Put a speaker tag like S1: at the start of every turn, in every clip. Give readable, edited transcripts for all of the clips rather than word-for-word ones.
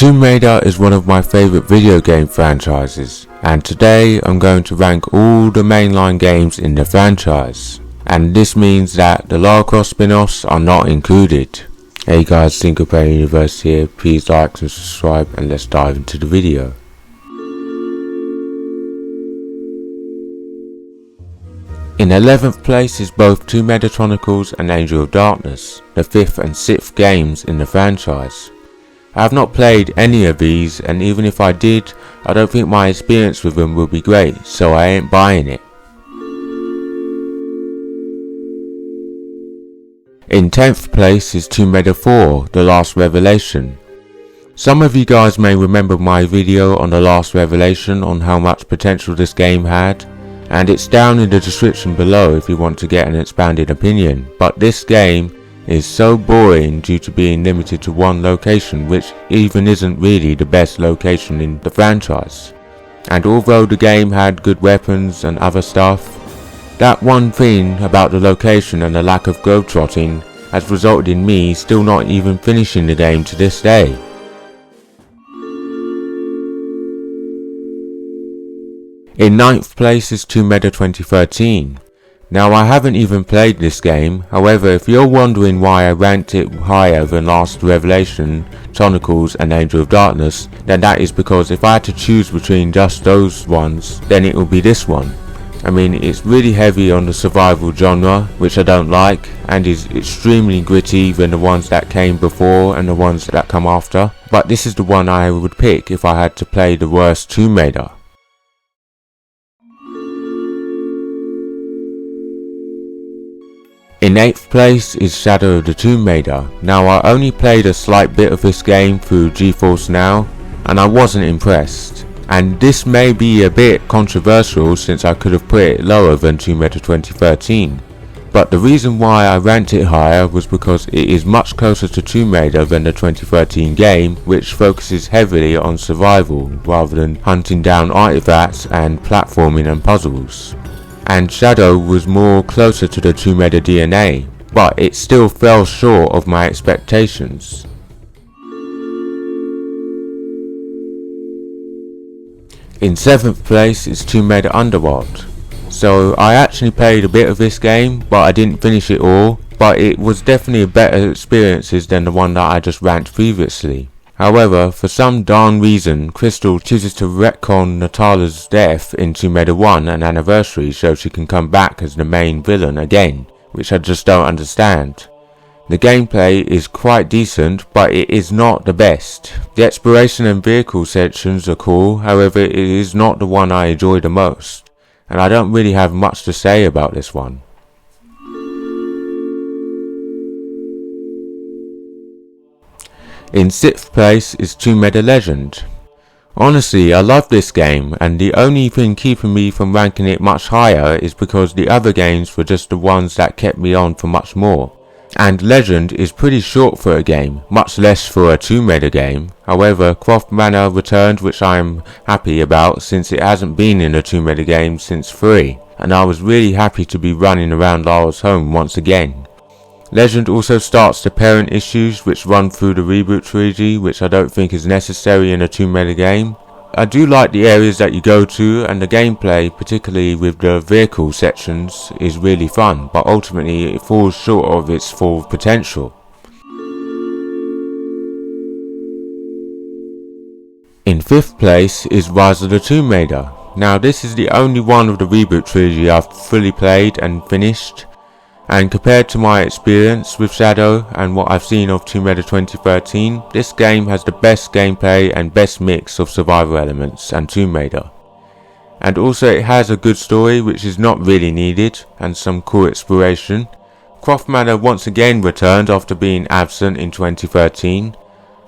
S1: Tomb Raider is one of my favourite video game franchises, and today I'm going to rank all the mainline games in the franchise, and this means that the Lara Croft spin-offs are not included. Hey guys, Single Player Universe here, please like and subscribe and let's dive into the video. In 11th place is both Tomb Raider Chronicles and Angel of Darkness, the 5th and 6th games in the franchise. I have not played any of these, and even if I did, I don't think my experience with them will be great, so I ain't buying it. In 10th place is Tomb Raider 4, The Last Revelation. Some of you guys may remember my video on The Last Revelation on how much potential this game had, and it's down in the description below if you want to get an expanded opinion, but this game is so boring due to being limited to one location, which even isn't really the best location in the franchise. And although the game had good weapons and other stuff, that one thing about the location and the lack of globetrotting has resulted in me still not even finishing the game to this day. In 9th place is Tomb Raider 2013. Now I haven't even played this game, however if you're wondering why I ranked it higher than Last Revelation, Chronicles and Angel of Darkness, then that is because if I had to choose between just those ones, then it would be this one. I mean, it's really heavy on the survival genre, which I don't like, and is extremely gritty than the ones that came before and the ones that come after, but this is the one I would pick if I had to play the worst Tomb Raider. In 8th place is Shadow of the Tomb Raider. Now I only played a slight bit of this game through GeForce Now, and I wasn't impressed. And this may be a bit controversial since I could have put it lower than Tomb Raider 2013. But the reason why I ranked it higher was because it is much closer to Tomb Raider than the 2013 game, which focuses heavily on survival rather than hunting down artifacts and platforming and puzzles. And Shadow was more closer to the Tomb Raider DNA, but it still fell short of my expectations. In 7th place is Tomb Raider Underworld. So I actually played a bit of this game, but I didn't finish it all, but it was definitely better experiences than the one that I just ranked previously. However, for some darn reason, Crystal chooses to retcon Natala's death in Tomb Raider 1 and Anniversary so she can come back as the main villain again, which I just don't understand. The gameplay is quite decent, but it is not the best. The exploration and vehicle sections are cool, however it is not the one I enjoy the most, and I don't really have much to say about this one. In 6th place is Tomb Raider Legend. Honestly, I love this game, and the only thing keeping me from ranking it much higher is because the other games were just the ones that kept me on for much more. And Legend is pretty short for a game, much less for a Tomb Raider game. However, Croft Manor returned, which I am happy about since it hasn't been in a Tomb Raider game since 3, and I was really happy to be running around Lara's home once again. Legend also starts the parent issues which run through the reboot trilogy, which I don't think is necessary in a Tomb Raider game. I do like the areas that you go to, and the gameplay, particularly with the vehicle sections, is really fun, but ultimately it falls short of its full potential. In 5th place is Rise of the Tomb Raider. Now this is the only one of the reboot trilogy I've fully played and finished. And compared to my experience with Shadow and what I've seen of Tomb Raider 2013, this game has the best gameplay and best mix of survival elements and Tomb Raider. And also it has a good story which is not really needed, and some cool exploration. Croft Manor once again returned after being absent in 2013,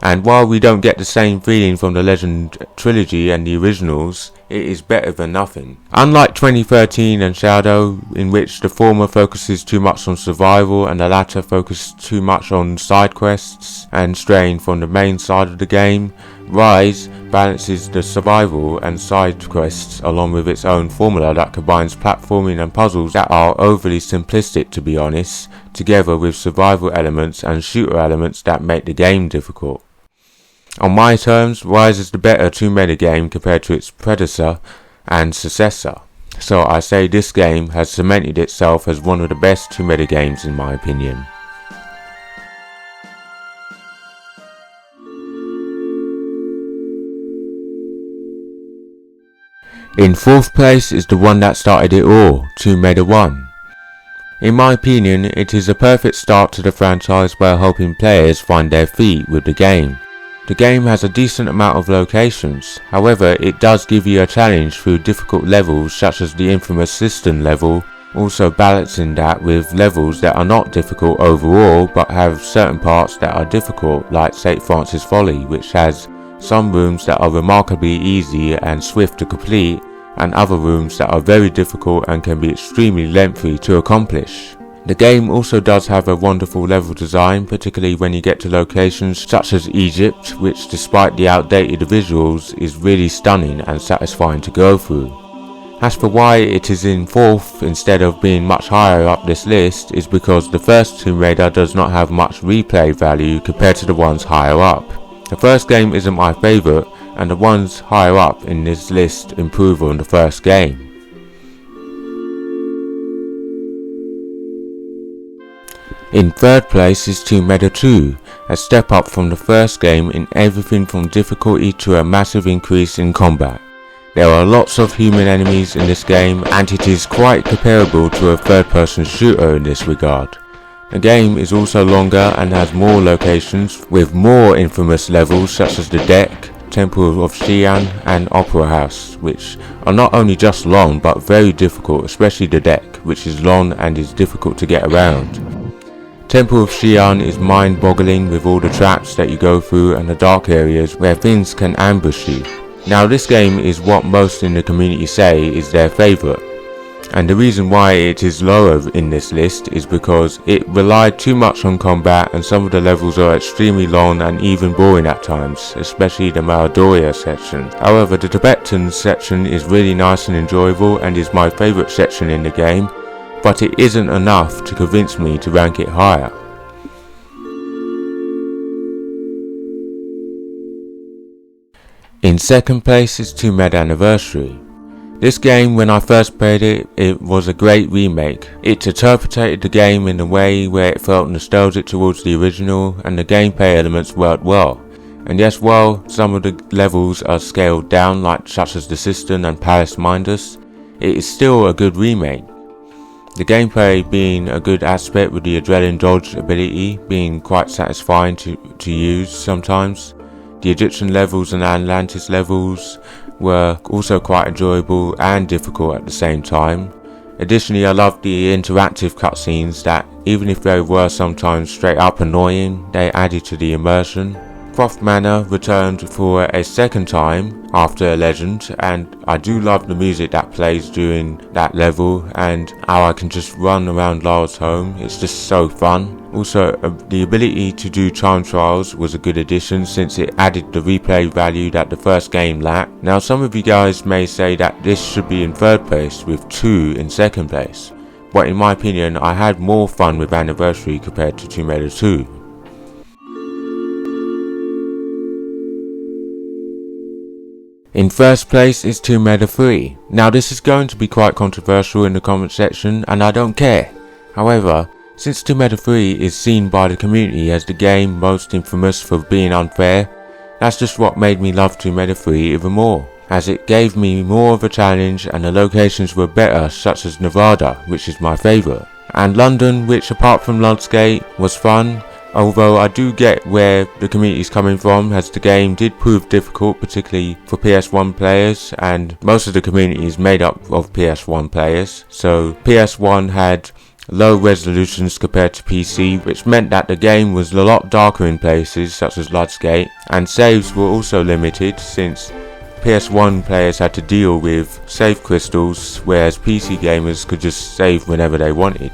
S1: and while we don't get the same feeling from the Legend trilogy and the originals, it is better than nothing. Unlike 2013 and Shadow, in which the former focuses too much on survival and the latter focuses too much on side quests and straying from the main side of the game, Rise balances the survival and side quests along with its own formula that combines platforming and puzzles that are overly simplistic, to be honest, together with survival elements and shooter elements that make the game difficult. On my terms, Rise is the better 2-meta game compared to its predecessor and successor, so I say this game has cemented itself as one of the best 2-meta games in my opinion. In 4th place is the one that started it all, 2-meta 1. In my opinion, it is a perfect start to the franchise by helping players find their feet with the game. The game has a decent amount of locations, however it does give you a challenge through difficult levels such as the infamous cistern level, also balancing that with levels that are not difficult overall but have certain parts that are difficult, like St. Francis Folly, which has some rooms that are remarkably easy and swift to complete, and other rooms that are very difficult and can be extremely lengthy to accomplish. The game also does have a wonderful level design, particularly when you get to locations such as Egypt, which despite the outdated visuals is really stunning and satisfying to go through. As for why it is in 4th instead of being much higher up this list is because the first Tomb Raider does not have much replay value compared to the ones higher up. The first game isn't my favourite, and the ones higher up in this list improve on the first game. In 3rd place is 2-meta 2, a step up from the first game in everything from difficulty to a massive increase in combat. There are lots of human enemies in this game, and it is quite comparable to a third-person shooter in this regard. The game is also longer and has more locations, with more infamous levels such as the Deck, Temple of Xi'an and Opera House, which are not only just long but very difficult, especially the Deck, which is long and is difficult to get around. Temple of Xi'an is mind-boggling with all the traps that you go through and the dark areas where things can ambush you. Now this game is what most in the community say is their favourite, and the reason why it is lower in this list is because it relied too much on combat and some of the levels are extremely long and even boring at times, especially the Maradoria section. However, the Tibetan section is really nice and enjoyable and is my favourite section in the game, but it isn't enough to convince me to rank it higher. In 2nd place is 2-meta Anniversary. This game, when I first played it, it was a great remake. It interpreted the game in a way where it felt nostalgic towards the original, and the gameplay elements worked well. And yes, while some of the levels are scaled down, such as the Cistern and Palace Mindus, it is still a good remake. The gameplay being a good aspect with the Adrenaline Dodge ability being quite satisfying to use sometimes. The Egyptian levels and Atlantis levels were also quite enjoyable and difficult at the same time. Additionally, I loved the interactive cutscenes that, even if they were sometimes straight up annoying, they added to the immersion. Croft Manor returned for a second time after Legend, and I do love the music that plays during that level and how I can just run around Lara's home. It's just so fun. Also, the ability to do time trials was a good addition since it added the replay value that the first game lacked. Now, some of you guys may say that this should be in 3rd place with 2 in 2nd place, but in my opinion I had more fun with Anniversary compared to 2-meta 2. In 1st place is 2-meta 3. Now this is going to be quite controversial in the comment section and I don't care. However, since 2-meta 3 is seen by the community as the game most infamous for being unfair, that's just what made me love 2-meta 3 even more, as it gave me more of a challenge and the locations were better, such as Nevada, which is my favourite, and London, which apart from Ludsgate was fun. Although I do get where the community is coming from, as the game did prove difficult, particularly for PS1 players, and most of the community is made up of PS1 players. So PS1 had low resolutions compared to PC, which meant that the game was a lot darker in places such as Ludsgate, and saves were also limited since PS1 players had to deal with save crystals, whereas PC gamers could just save whenever they wanted.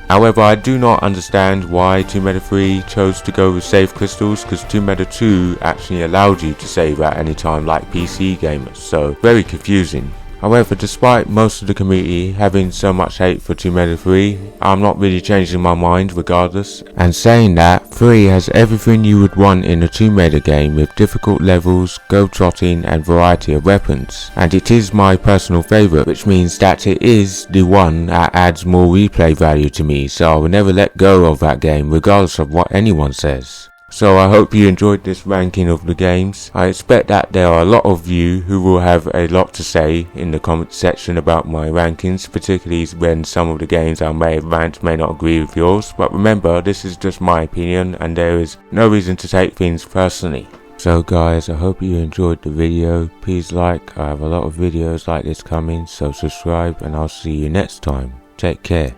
S1: However, I do not understand why 2-meta 3 chose to go with save crystals, because 2-meta 2 actually allowed you to save at any time like PC gamers, so very confusing. However, despite most of the community having so much hate for Tomb Raider 3, I'm not really changing my mind regardless. And saying that, 3 has everything you would want in a Tomb Raider game with difficult levels, go-trotting and variety of weapons. And it is my personal favourite, which means that it is the one that adds more replay value to me, so I will never let go of that game regardless of what anyone says. So I hope you enjoyed this ranking of the games. I expect that there are a lot of you who will have a lot to say in the comment section about my rankings, particularly when some of the games I may have ranked may not agree with yours. But remember, this is just my opinion and there is no reason to take things personally. So guys, I hope you enjoyed the video. Please like, I have a lot of videos like this coming, so subscribe and I'll see you next time. Take care.